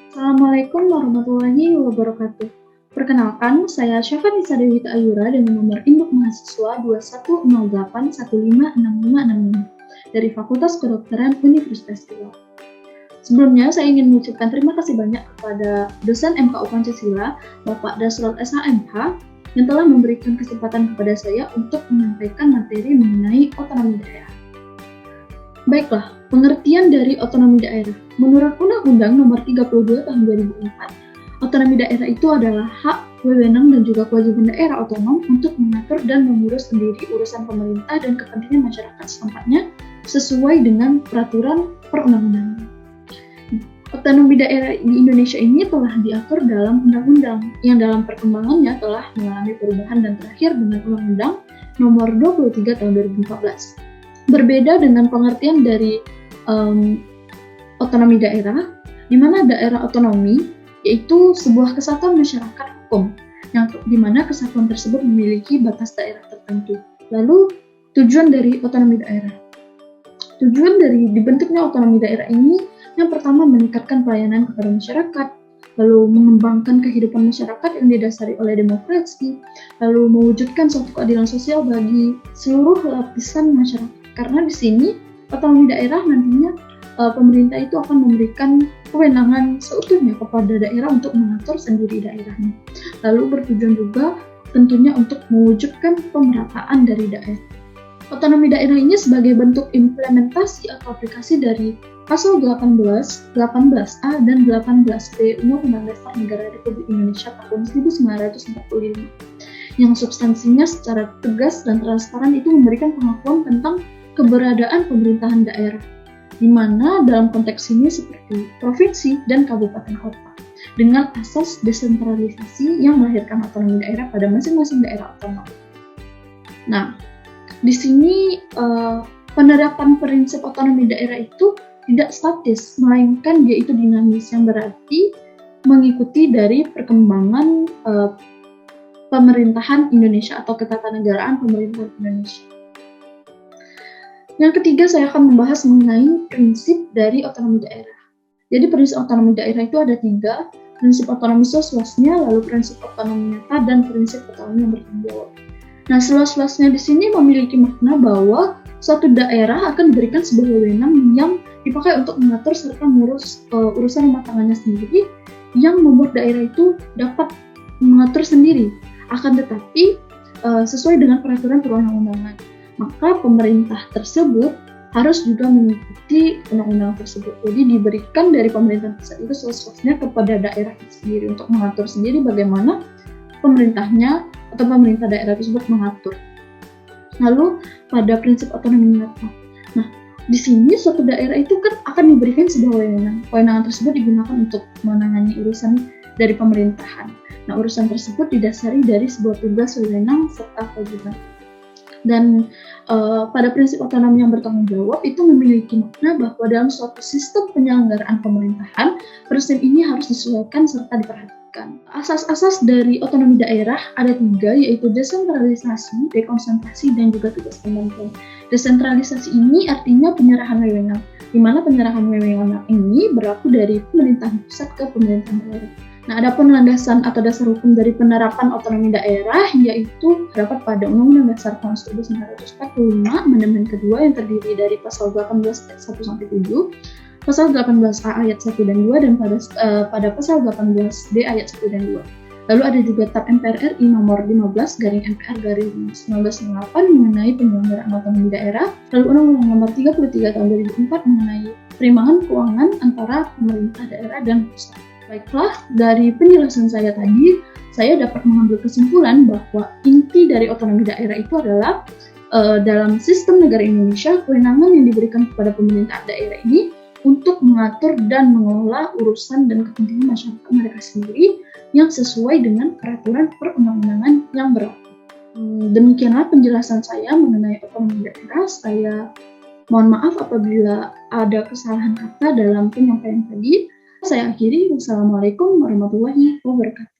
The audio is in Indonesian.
Assalamualaikum warahmatullahi wabarakatuh. Perkenalkan, saya Syafa Nisa Dewi Ayura dengan nomor induk mahasiswa 2108156565 dari Fakultas Kedokteran Universitas Riau. Sebelumnya, saya ingin mengucapkan terima kasih banyak kepada dosen MKU Pancasila, Bapak Dasrul SHMH, yang telah memberikan kesempatan kepada saya untuk menyampaikan materi mengenai otonomi daerah. Baiklah, pengertian dari otonomi daerah. Menurut Undang-Undang Nomor 32 Tahun 2004, otonomi daerah itu adalah hak, wewenang, dan juga kewajiban daerah otonom untuk mengatur dan mengurus sendiri urusan pemerintah dan kepentingan masyarakat setempatnya sesuai dengan peraturan perundang-undangan. Otonomi daerah di Indonesia ini telah diatur dalam undang-undang yang dalam perkembangannya telah mengalami perubahan dan terakhir dengan Undang-Undang Nomor 23 Tahun 2014. Berbeda dengan pengertian dari otonomi daerah, di mana daerah otonomi yaitu sebuah kesatuan masyarakat hukum, yang di mana kesatuan tersebut memiliki batas daerah tertentu. Lalu, tujuan dari otonomi daerah. Tujuan dari dibentuknya otonomi daerah ini, yang pertama meningkatkan pelayanan kepada masyarakat, lalu mengembangkan kehidupan masyarakat yang didasari oleh demokrasi, lalu mewujudkan suatu keadilan sosial bagi seluruh lapisan masyarakat. Karena di sini otonomi daerah nantinya pemerintah itu akan memberikan kewenangan seutuhnya kepada daerah untuk mengatur sendiri daerahnya. Lalu bertujuan juga tentunya untuk mewujudkan pemerataan dari daerah. Otonomi daerah ini sebagai bentuk implementasi atau aplikasi dari Pasal 18, 18A, dan 18B Undang-Undang Dasar Negara Republik Indonesia tahun 1945, yang substansinya secara tegas dan transparan itu memberikan pengakuan tentang keberadaan pemerintahan daerah, di mana dalam konteks ini seperti provinsi dan kabupaten kota, dengan asas desentralisasi yang melahirkan otonomi daerah pada masing-masing daerah otonom. Nah, di sini penerapan prinsip otonomi daerah itu tidak statis, melainkan dia itu dinamis, yang berarti mengikuti dari perkembangan pemerintahan Indonesia atau ketatanegaraan pemerintahan Indonesia. Yang ketiga, saya akan membahas mengenai prinsip dari otonomi daerah. Jadi prinsip otonomi daerah itu ada 3, prinsip otonomi seluas-luasnya, lalu prinsip otonomi nyata, dan prinsip otonomi yang bertanggung jawab. Nah, seluas-luasnya di sini memiliki makna bahwa suatu daerah akan diberikan sebuah wewenang yang dipakai untuk mengatur serta mengurus urusan rumah tangganya sendiri, yang membuat daerah itu dapat mengatur sendiri, akan tetapi sesuai dengan peraturan perundang-undangan. Maka pemerintah tersebut harus juga mengikuti undang-undang tersebut. Jadi diberikan dari pemerintah pusat itu seluas-luasnya kepada daerah itu sendiri untuk mengatur sendiri bagaimana pemerintahnya atau pemerintah daerah tersebut mengatur. Lalu pada prinsip otonomi nyata. Nah, di sini suatu daerah itu kan akan diberikan sebuah wewenang. Wewenang tersebut digunakan untuk menangani urusan dari pemerintahan. Nah, urusan tersebut didasari dari sebuah tugas, wewenang, serta kewajiban. Dan pada prinsip otonomi yang bertanggung jawab itu memiliki makna bahwa dalam suatu sistem penyelenggaraan pemerintahan, prinsip ini harus disesuaikan serta diperhatikan. Asas-asas dari otonomi daerah ada 3, yaitu desentralisasi, dekonsentrasi, dan juga tugas pembantuan. Desentralisasi ini artinya penyerahan wewenang, di mana penyerahan wewenang ini berlaku dari pemerintahan pusat ke pemerintahan daerah. Nah, adapun landasan atau dasar hukum dari penerapan otonomi daerah yaitu terdapat pada Undang-Undang Dasar Tahun 1945 Amandemen Kedua yang terdiri dari pasal 18 ayat 1-7, pasal 18A ayat 1 dan 2, dan pada pasal 18D ayat 1 dan 2. Lalu ada juga TAP MPR RI nomor 15/MPR/1998 mengenai penyelenggaraan otonomi daerah, lalu Undang-Undang nomor 33 tahun 2004 mengenai perimbangan keuangan antara pemerintah daerah dan pusat. Baiklah, dari penjelasan saya tadi, saya dapat mengambil kesimpulan bahwa inti dari otonomi daerah itu adalah dalam sistem negara Indonesia, kewenangan yang diberikan kepada pemerintah daerah ini untuk mengatur dan mengelola urusan dan kepentingan masyarakat mereka sendiri yang sesuai dengan peraturan perundang-undangan yang berlaku. Demikianlah penjelasan saya mengenai otonomi daerah. Saya mohon maaf apabila ada kesalahan kata dalam penyampaian tadi. Saya akhiri. Wassalamualaikum warahmatullahi wabarakatuh.